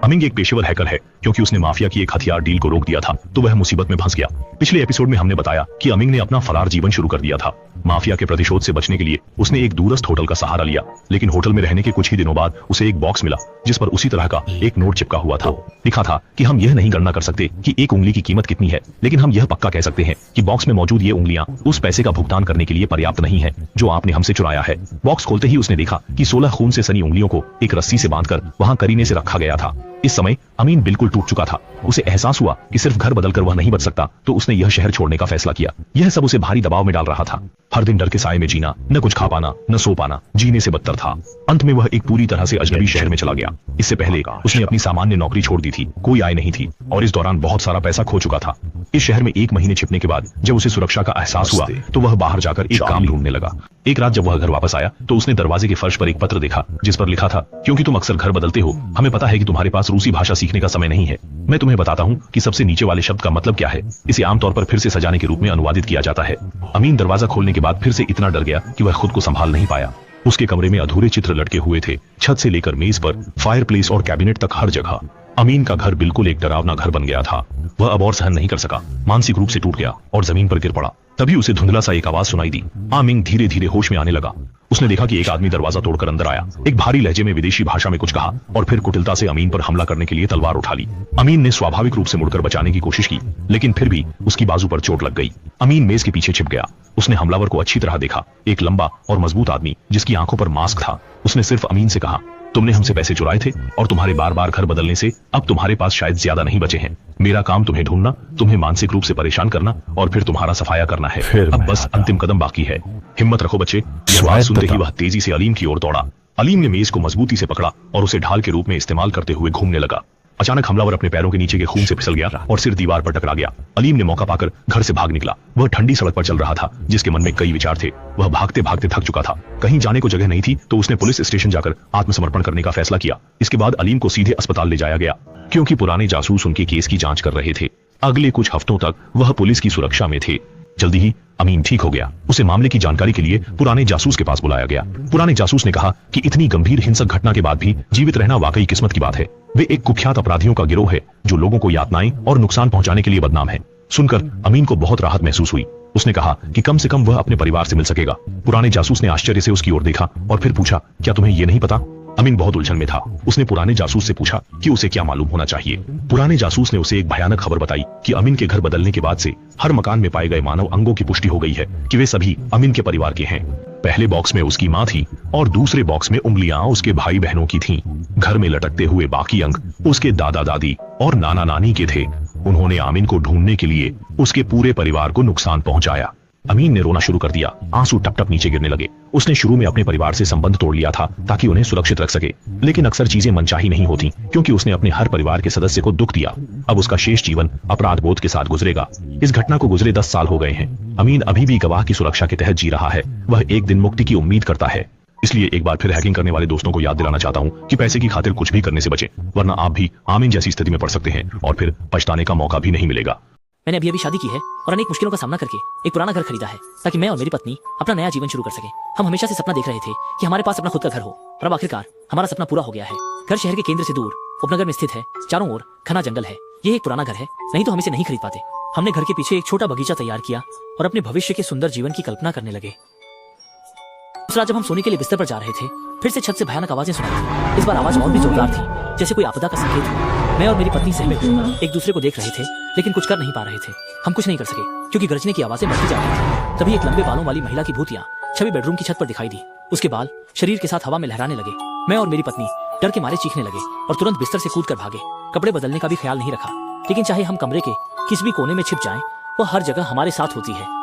अमीन एक पेशेवर हैकर है, क्योंकि उसने माफिया की एक हथियार डील को रोक दिया था तो वह मुसीबत में फंस गया। पिछले एपिसोड में हमने बताया कि अमीन ने अपना फरार जीवन शुरू कर दिया था। माफिया के प्रतिशोध से बचने के लिए उसने एक दूरस्थ होटल का सहारा लिया, लेकिन होटल में रहने के कुछ ही दिनों बाद उसे एक बॉक्स मिला जिस पर उसी तरह का एक नोट चिपका हुआ था। लिखा था कि हम यह नहीं गणना कर सकते कि एक उंगली की कीमत कितनी है, लेकिन हम यह पक्का कह सकते हैं कि बॉक्स में मौजूद ये उंगलियां उस पैसे का भुगतान करने के लिए पर्याप्त नहीं है जो आपने हमसे चुराया है। बॉक्स खोलते ही उसने देखा कि 16 खून से सनी उंगलियों को एक रस्सी से बांधकर वहां करीने से रखा गया था। इस समय अमीन बिल्कुल टूट चुका था। उसे एहसास हुआ कि सिर्फ घर बदलकर वह नहीं बच सकता, तो उसने यह शहर छोड़ने का फैसला किया। यह सब उसे भारी दबाव में डाल रहा था। हर दिन डर के साए में जीना, न कुछ खा पाना, न सो पाना, जीने से बदतर था। अंत में वह एक पूरी तरह से अजनबी शहर में चला गया। इससे पहले उसने अपनी सामान्य नौकरी छोड़ दी थी, कोई आय नहीं थी और इस दौरान बहुत सारा पैसा खो चुका था। इस शहर में 1 महीने छिपने के बाद जब उसे सुरक्षा का एहसास हुआ तो वह बाहर जाकर एक काम ढूंढने लगा। एक रात जब वह घर वापस आया तो उसने दरवाजे के फर्श पर एक पत्र देखा जिस पर लिखा था, क्योंकि तुम अक्सर घर बदलते हो, हमें पता है कि तुम्हारे पास रूसी भाषा सीखने का समय नहीं है। मैं तुम्हें बताता हूँ कि सबसे नीचे वाले शब्द का मतलब क्या है। इसे आमतौर पर फिर से सजाने के रूप में अनुवादित किया जाता है। अमीन दरवाजा खोलने के बाद फिर से इतना डर गया कि वह खुद को संभाल नहीं पाया। उसके कमरे में अधूरे चित्र लटके हुए थे, छत से लेकर मेज पर, फायरप्लेस और कैबिनेट तक हर जगह। अमीन का घर बिल्कुल एक डरावना घर बन गया था। वह अब और सहन नहीं कर सका, मानसिक रूप से टूट गया और जमीन पर गिर पड़ा। तभी उसे धुंधला सा एक आवाज सुनाई दी। अमीन धीरे धीरे होश में आने लगा। उसने देखा कि एक आदमी दरवाजा तोड़कर अंदर आया, एक भारी लहजे में विदेशी भाषा में कुछ कहा और फिर कुटिलता से अमीन पर हमला करने के लिए तलवार उठा ली। अमीन ने स्वाभाविक रूप से मुड़कर बचाने की कोशिश की, लेकिन फिर भी उसकी बाजू पर चोट लग गई। अमीन मेज के पीछे छिप गया। उसने हमलावर को अच्छी तरह देखा, एक लंबा और मजबूत आदमी जिसकी आंखों पर मास्क था। उसने सिर्फ अमीन से कहा, तुमने हमसे पैसे चुराए थे और तुम्हारे बार बार घर बदलने से अब तुम्हारे पास शायद ज्यादा नहीं बचे हैं। मेरा काम तुम्हें ढूंढना, तुम्हें मानसिक रूप से परेशान करना और फिर तुम्हारा सफाया करना है। अब बस अंतिम कदम बाकी है। हिम्मत रखो बच्चे। यह बात सुनते ही वह तेजी से अलीम की ओर दौड़ा। अलीम ने मेज को मजबूती से पकड़ा और उसे ढाल के रूप में इस्तेमाल करते हुए घूमने लगा। अचानक हमलावर अपने पैरों के नीचे के खून से फिसल गया और सिर दीवार पर टकरा गया। अलीम ने मौका पाकर घर से भाग निकला। वह ठंडी सड़क पर चल रहा था जिसके मन में कई विचार थे। वह भागते भागते थक चुका था। कहीं जाने को जगह नहीं थी तो उसने पुलिस स्टेशन जाकर आत्मसमर्पण करने का फैसला किया। इसके बाद अलीम को सीधे अस्पताल ले जाया गया, क्योंकि पुराने जासूस उनके केस की जांच कर रहे थे। अगले कुछ हफ्तों तक वह पुलिस की सुरक्षा में थे। जल्दी ही अमीन ठीक हो गया। उसे मामले की जानकारी के लिए पुराने जासूस के पास बुलाया गया। पुराने जासूस ने कहा कि इतनी गंभीर हिंसक घटना के बाद भी जीवित रहना वाकई किस्मत की बात है। वे एक कुख्यात अपराधियों का गिरोह है जो लोगों को यातनाएं और नुकसान पहुंचाने के लिए बदनाम है। सुनकर अमीन को बहुत राहत महसूस हुई। उसने कहा कि कम से कम वह अपने परिवार से मिल सकेगा। पुराने जासूस ने आश्चर्य से उसकी ओर देखा और फिर पूछा, क्या तुम्हें यह नहीं पता? अमीन बहुत उलझन में था। उसने पुराने जासूस से पूछा कि उसे क्या मालूम होना चाहिए। पुराने जासूस ने उसे एक भयानक खबर बताई कि अमीन के घर बदलने के बाद से हर मकान में पाए गए मानव अंगों की पुष्टि हो गई है कि वे सभी अमीन के परिवार के हैं। पहले बॉक्स में उसकी माँ थी और दूसरे बॉक्स में उंगलियां उसके भाई बहनों की थीं। घर में लटकते हुए बाकी अंग उसके दादा दादी और नाना नानी के थे। उन्होंने अमीन को ढूंढने के लिए उसके पूरे परिवार को नुकसान पहुंचाया। अमीन ने रोना शुरू कर दिया। आंसू टप टप नीचे गिरने लगे। उसने शुरू में अपने परिवार से संबंध तोड़ लिया था ताकि उन्हें सुरक्षित रख सके, लेकिन अक्सर चीजें मनचाही नहीं होती, क्योंकि उसने अपने हर परिवार के सदस्य को दुख दिया। अब उसका शेष जीवन अपराध बोध के साथ गुजरेगा। इस घटना को गुजरे 10 साल हो गए हैं। अमीन अभी भी गवाह की सुरक्षा के तहत जी रहा है। वह एक दिन मुक्ति की उम्मीद करता है। इसलिए एक बार फिर हैकिंग करने वाले दोस्तों को याद दिलाना चाहता हूँ कि पैसे की खातिर कुछ भी करने से बचें, वरना आप भी अमीन जैसी स्थिति में पड़ सकते हैं और फिर पछताने का मौका भी नहीं मिलेगा। मैंने अभी शादी की है और अनेक मुश्किलों का सामना करके एक पुराना घर खरीदा है ताकि मैं और मेरी पत्नी अपना नया जीवन शुरू कर सके। हम हमेशा से सपना देख रहे थे कि हमारे पास अपना खुद का घर हो और अब आखिरकार हमारा सपना पूरा हो गया है। घर शहर के केंद्र से दूर उपनगर में स्थित है। चारों ओर घना जंगल है। ये एक पुराना घर है, नहीं तो हम इसे नहीं खरीद पाते। हमने घर के पीछे एक छोटा बगीचा तैयार किया और अपने भविष्य के सुंदर जीवन की कल्पना करने लगे। उस रात जब हम सोने के लिए बिस्तर पर जा रहे थे, फिर से छत से भयानक आवाजें सुनाई। इस बार आवाज और भी जोरदार थी, जैसे कोई आपदा का संकेत हो। मैं और मेरी पत्नी सहमे हुए एक दूसरे को देख रहे थे, लेकिन कुछ कर नहीं पा रहे थे। हम कुछ नहीं कर सके क्योंकि गरजने की आवाजें बढ़ती जा रही थी। तभी एक लंबे बालों वाली महिला की भूतिया छवि बेडरूम की छत पर दिखाई दी। उसके बाल शरीर के साथ हवा में लहराने लगे। मैं और मेरी पत्नी डर के मारे चीखने लगे और तुरंत बिस्तर से कूद कर भागे। कपड़े बदलने का भी ख्याल नहीं रखा, लेकिन चाहे हम कमरे के किसी भी कोने में छिप जाएं, वह हर जगह हमारे साथ होती है।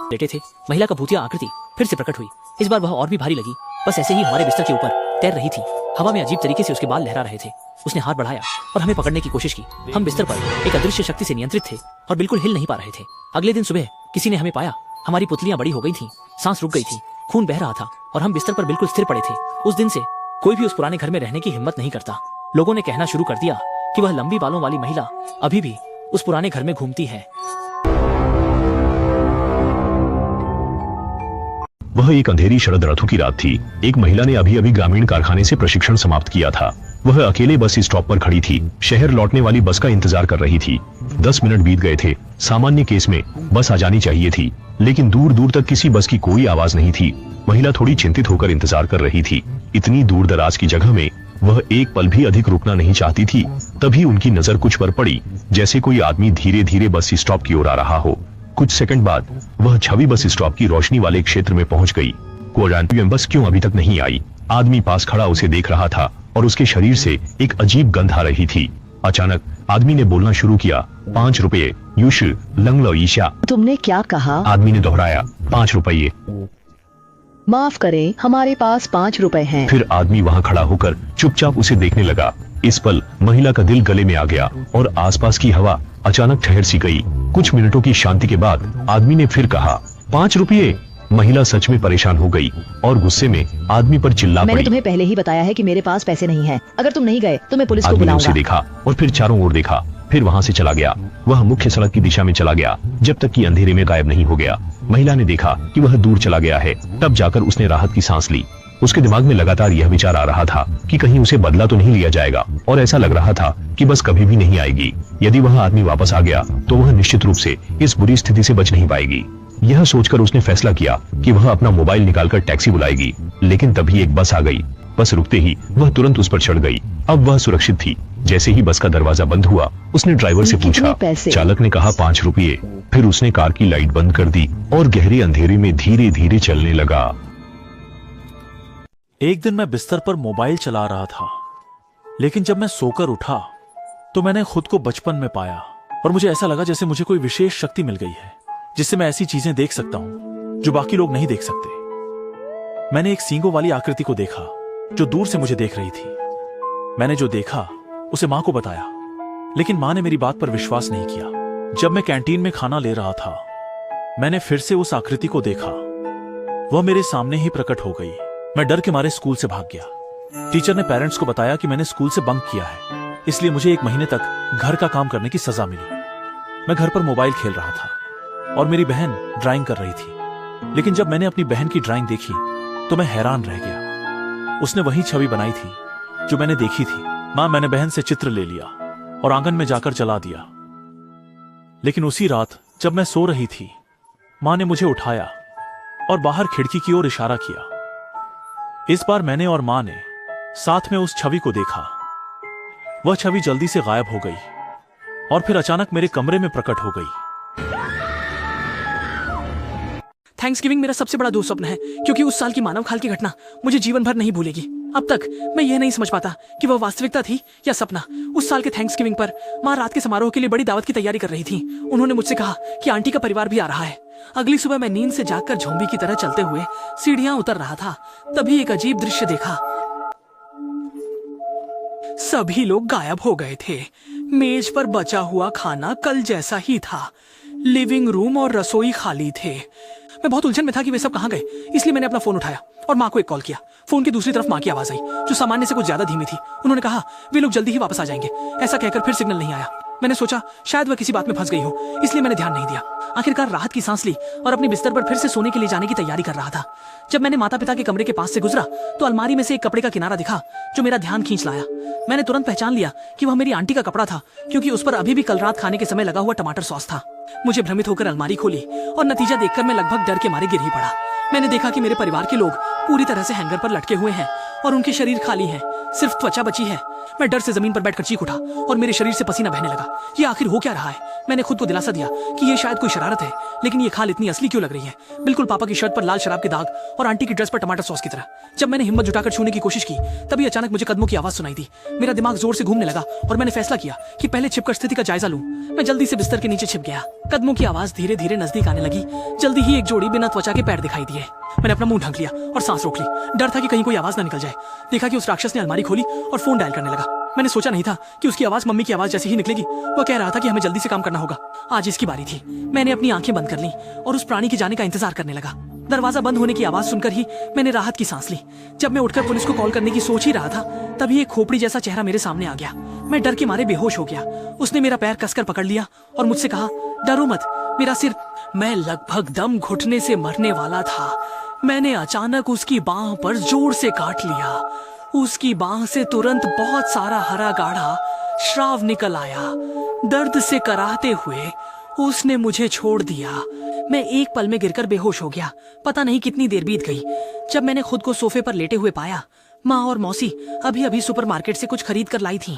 लेटे थे, महिला का भूतिया आकृति फिर से प्रकट हुई। इस बार वह और भी भारी लगी। बस ऐसे ही हमारे बिस्तर के ऊपर तैर रही थी। हवा में अजीब तरीके से उसके बाल लहरा रहे थे। उसने हाथ बढ़ाया और हमें पकड़ने की कोशिश की। हम बिस्तर पर एक अदृश्य शक्ति से नियंत्रित थे और बिल्कुल हिल नहीं पा रहे थे। अगले दिन सुबह किसी ने हमें पाया। हमारी पुतलियां बड़ी हो गई थीं, सांस रुक गई थी, खून बह रहा था और हम बिस्तर पर बिल्कुल स्थिर पड़े थे। उस दिन से कोई भी उस पुराने घर में रहने की हिम्मत नहीं करता। लोगों ने कहना शुरू कर दिया कि वह लंबी बालों वाली महिला अभी भी उस पुराने घर में घूमती है। वह एक अंधेरी शरद ऋतु की रात थी। एक महिला ने अभी अभी ग्रामीण कारखाने से प्रशिक्षण समाप्त किया था। वह अकेले बस स्टॉप पर खड़ी थी, शहर लौटने वाली बस का इंतजार कर रही थी। 10 मिनट बीत गए थे। सामान्य केस में बस आ जानी चाहिए थी, लेकिन दूर दूर तक किसी बस की कोई आवाज नहीं थी। महिला थोड़ी चिंतित होकर इंतजार कर रही थी। इतनी दूर दराज की जगह में वह एक पल भी अधिक रुकना नहीं चाहती थी। तभी उनकी नजर कुछ पर पड़ी, जैसे कोई आदमी धीरे धीरे बस स्टॉप की ओर आ रहा हो। कुछ सेकंड बाद वह छवि बस स्टॉप की रोशनी वाले क्षेत्र में पहुंच गई। कोरियन बस क्यों अभी तक नहीं आई? आदमी पास खड़ा उसे देख रहा था और उसके शरीर से एक अजीब गंध आ रही थी। अचानक आदमी ने बोलना शुरू किया, 5 रुपये, यूश लंगलो ईशा। तुमने क्या कहा? आदमी ने दोहराया, 5 रुपये। माफ करें, हमारे पास 5 रुपए हैं। फिर आदमी वहाँ खड़ा होकर चुपचाप उसे देखने लगा। इस पल महिला का दिल गले में आ गया और आसपास की हवा अचानक ठहर सी गई। कुछ मिनटों की शांति के बाद आदमी ने फिर कहा, 5 रुपये। महिला सच में परेशान हो गई और गुस्से में आदमी पर चिल्ला मैंने पड़ी। तुम्हें पहले ही बताया है कि मेरे पास पैसे नहीं हैं। अगर तुम नहीं गए तो मैं पुलिस को आदमी ने उसे बुलाऊंगा। देखा और फिर चारों ओर देखा, फिर वहाँ से चला गया। वह मुख्य सड़क की दिशा में चला गया जब तक कि अंधेरे में गायब नहीं हो गया। महिला ने देखा कि वह दूर चला गया है, तब जाकर उसने राहत की सांस ली। उसके दिमाग में लगातार यह विचार आ रहा था कि कहीं उसे बदला तो नहीं लिया जाएगा, और ऐसा लग रहा था कि बस कभी भी नहीं आएगी। यदि वह आदमी वापस आ गया तो वह निश्चित रूप से इस बुरी स्थिति से बच नहीं पाएगी। यह सोचकर उसने फैसला किया कि वह अपना मोबाइल निकालकर टैक्सी बुलाएगी। लेकिन तभी एक बस आ गई। बस रुकते ही वह तुरंत उस पर चढ़ गई। अब वह सुरक्षित थी। जैसे ही बस का दरवाजा बंद हुआ, उसने ड्राइवर से कितने पूछा। पैसे? चालक ने कहा, 5 रुपये। फिर उसने कार की लाइट बंद कर दी और गहरे अंधेरे में धीरे धीरे चलने लगा। एक दिन मैं बिस्तर पर मोबाइल चला रहा था, लेकिन जब मैं सोकर उठा तो मैंने खुद को बचपन में पाया और मुझे ऐसा लगा जैसे मुझे कोई विशेष शक्ति मिल गई है, जिससे मैं ऐसी चीजें देख सकता हूं जो बाकी लोग नहीं देख सकते। मैंने एक सींगों वाली आकृति को देखा जो दूर से मुझे देख रही थी। मैंने जो देखा उसे मां को बताया, लेकिन मां ने मेरी बात पर विश्वास नहीं किया। जब मैं कैंटीन में खाना ले रहा था, मैंने फिर से उस आकृति को देखा। वह मेरे सामने ही प्रकट हो गई। मैं डर के मारे स्कूल से भाग गया। टीचर ने पेरेंट्स को बताया कि मैंने स्कूल से बंक किया है, इसलिए मुझे 1 महीने तक घर का काम करने की सजा मिली। मैं घर पर मोबाइल खेल रहा था और मेरी बहन ड्राइंग कर रही थी। लेकिन जब मैंने अपनी बहन की ड्राइंग देखी तो मैं हैरान रह गया। उसने वही छवि बनाई थी जो मैंने देखी थी। मैंने बहन से चित्र ले लिया और आंगन में जाकर जला दिया। लेकिन उसी रात जब मैं सो रही थी, मां ने मुझे उठाया और बाहर खिड़की की ओर इशारा किया। इस बार मैंने और मां ने साथ में उस छवि को देखा। वह छवि जल्दी से गायब हो गई और फिर अचानक मेरे कमरे में प्रकट हो गई। थैंक्सगिविंग मेरा सबसे बड़ा दुःस्वप्न है, क्योंकि उस साल की मानव खाल की घटना मुझे जीवन भर नहीं भूलेगी। अब तक मैं यह नहीं समझ पाता कि वह वास्तविकता थी या सपना। उस साल के थैंक्सगिविंग पर माँ रात के समारोह के लिए बड़ी दावत की तैयारी कर रही थी। उन्होंने मुझसे कहा कि आंटी का परिवार भी आ रहा है। अगली सुबह मैं नींद से जागकर झोंबी की तरह चलते हुए सीढ़ियां उतर रहा था। तभी एक अजीब दृश्य देखा। सभी लोग गायब हो गए थे। मेज पर बचा हुआ खाना कल जैसा ही था। लिविंग रूम और रसोई खाली थे। मैं बहुत उलझन में था कि वे सब कहां गए, इसलिए मैंने अपना फोन उठाया और मां को एक कॉल किया। फोन की दूसरी तरफ मां की आवाज आई, जो सामान्य से कुछ ज्यादा धीमी थी। उन्होंने कहा वे लोग जल्दी ही वापस आ जाएंगे। ऐसा कहकर फिर सिग्नल नहीं आया। मैंने सोचा शायद वह किसी बात में फंस गई हो, इसलिए मैंने ध्यान नहीं दिया। आखिरकार राहत की सांस ली और अपने बिस्तर पर फिर से सोने के लिए जाने की तैयारी कर रहा था। जब मैंने माता पिता के कमरे के पास से गुजरा तो अलमारी में से एक कपड़े का किनारा दिखा जो मेरा ध्यान खींच लाया। मैंने तुरंत पहचान लिया कि वह मेरी आंटी का कपड़ा था, क्योंकि उस पर अभी भी कल रात खाने के समय लगा हुआ टमाटर सॉस था। मुझे भ्रमित होकर अलमारी खोली और नतीजा देखकर मैं लगभग डर के मारे गिर ही पड़ा। मैंने देखा कि मेरे परिवार के लोग पूरी तरह से हैंगर पर लटके हुए हैं और उनके शरीर खाली हैं, सिर्फ त्वचा बची है। मैं डर से जमीन पर बैठकर चीख उठा और मेरे शरीर से पसीना बहने लगा। ये आखिर हो क्या रहा है? मैंने खुद को दिलासा दिया कि ये शायद कोई शरारत है, लेकिन ये खाल इतनी असली क्यों लग रही है, बिल्कुल पापा की शर्ट पर लाल शराब के दाग और आंटी की ड्रेस पर टमाटर सॉस की तरह। जब मैंने हिम्मत जुटाकर छूने की कोशिश की, तभी अचानक मुझे कदमों की आवाज सुनाई दी। मेरा दिमाग जोर से घूमने लगा और मैंने फैसला किया कि पहले छिपकर स्थिति का जायजा लूं। मैं जल्दी से बिस्तर के नीचे छिप गया। कदमों की आवाज धीरे धीरे नजदीक आने लगी। जल्दी ही एक जोड़ी बिना त्वचा के पैर दिखाई दिए। मैंने अपना मुंह ढक लिया और सांस रोक ली। डर था कि कहीं कोई आवाज ना निकल जाए। देखा कि उस राक्षस ने अलमारी खोली और फोन डायल करने लगा। मैंने सोचा नहीं था कि उसकी आवाज मम्मी की आवाज जैसी ही निकलेगी। वह कह रहा था कि हमें जल्दी से काम करना होगा, आज इसकी बारी थी। मैंने अपनी आंखें बंद कर ली और उस प्राणी के जाने का इंतजार करने लगा। दरवाजा बंद होने की आवाज सुनकर ही मैंने राहत की सांस ली। जब मैं उठकर पुलिस को कॉल करने की सोच ही रहा था, तभी एक खोपड़ी जैसा चेहरा मेरे सामने आ गया। मैं डर के मारे बेहोश हो गया। उसने मेरा पैर कसकर पकड़ लिया और मुझसे कहा, डरो मत, मेरा सिर। मैं लगभग दम घुटने से मरने वाला था। मैंने अचानक उसकी बांह पर जोर से काट लिया। उसकी बांह से तुरंत बहुत सारा हरा गाढ़ा श्राव निकल आया। दर्द से कराहते हुए उसने मुझे छोड़ दिया। मैं एक पल में गिरकर बेहोश हो गया। पता नहीं कितनी देर बीत गई। जब मैंने खुद को सोफे पर लेटे हुए पाया, माँ और मौसी अभी अभी सुपरमार्केट से कुछ खरीद कर लाई थीं।